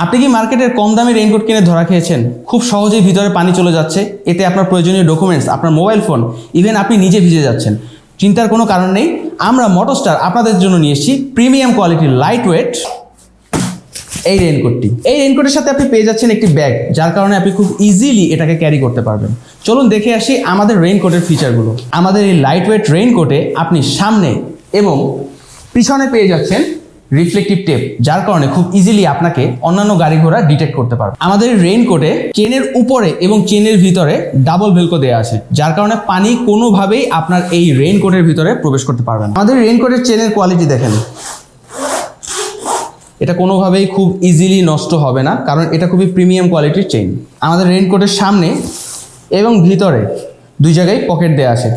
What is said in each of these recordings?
আপনি কি মার্কেটের কম দামে রেইনকোট কিনে ধরা খেয়েছেন? খুব সহজেই ভিতরে পানি চলে যাচ্ছে, এতে আপনার প্রয়োজনীয় ডকুমেন্টস, আপনার মোবাইল ফোন, ইভেন আপনি নিজে ভিজে যাচ্ছেন। চিন্তার কোনো কারণ নেই, আমরা মোটোস্টার আপনাদের জন্য নিয়ে এসেছি প্রিমিয়াম কোয়ালিটির লাইট ওয়েট এই রেইনকোটটি। এই রেইনকোটের সাথে আপনি পেয়ে যাচ্ছেন একটি ব্যাগ, যার কারণে আপনি খুব ইজিলি এটাকে ক্যারি করতে পারবেন। চলুন দেখে আসি আমাদের রেইনকোটের ফিচারগুলো। আমাদের এই লাইট ওয়েট রেইনকোটে আপনি সামনে এবং পিছনে পেয়ে যাচ্ছেন রিফ্লেক্টিভ টেপ, যার কারণে খুব ইজিলি আপনাকে অন্যান্য গাড়ি ঘোড়া ডিটেক্ট করতে পারবে। আমাদের রেইনকোটে চেনের উপরে এবং চেনের ভিতরে ডাবল ভেলকো দেওয়া আছে, যার কারণে পানি কোনোভাবেই আপনার এই রেইনকোটের ভিতরে প্রবেশ করতে পারবে না। আমাদের রেইনকোটের চেনের কোয়ালিটি দেখেন, এটা কোনোভাবেই খুব ইজিলি নষ্ট হবে না, কারণ এটা খুবই প্রিমিয়াম কোয়ালিটির চেইন। আমাদের রেইনকোটের সামনে এবং ভিতরে দুই জায়গায় পকেট দেওয়া আছে,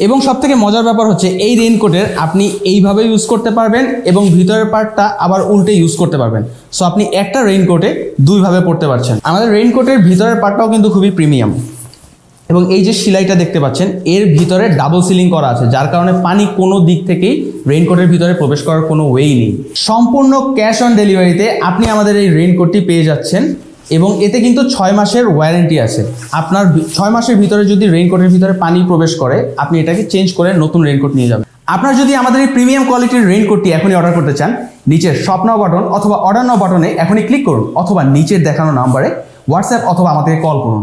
এবং সবথেকে মজার ব্যাপার হচ্ছে এই রেইনকোটের আপনি এইভাবে ইউজ করতে পারবেন এবং ভিতরের পার্টটা আবার উল্টে ইউজ করতে পারবেন। সো আপনি একটা রেইনকোটে দুইভাবে পড়তে পারছেন। আমাদের রেইনকোটের ভিতরের পার্টটাও কিন্তু খুবই প্রিমিয়াম, এবং এই যে সেলাইটা দেখতে পাচ্ছেন এর ভিতরে ডাবল সিলিং করা আছে, যার কারণে পানি কোনো দিক থেকেই রেইনকোটের ভিতরে প্রবেশ করার কোনো ওয়েই নেই। সম্পূর্ণ ক্যাশ অন ডেলিভারিতে আপনি আমাদের এই রেইনকোটটি পেয়ে যাচ্ছেন, এবং এতে কিন্তু 6 মাসের ওয়ারেন্টি আছে। আপনার 6 মাসের ভিতরে যদি রেইনকোটের ভিতরে পানি প্রবেশ করে, আপনি এটাকে চেঞ্জ করে নতুন রেইনকোট নিয়ে যাবেন। আপনার যদি আমাদের এই প্রিমিয়াম কোয়ালিটির রেইনকোটটি এখনই অর্ডার করতে চান, নিচের শপ নাও বাটন অথবা অর্ডার নাও বাটনে এখনই ক্লিক করুন, অথবা নিচের দেখানো নাম্বারে হোয়াটসঅ্যাপ অথবা আমাদেরকে কল করুন।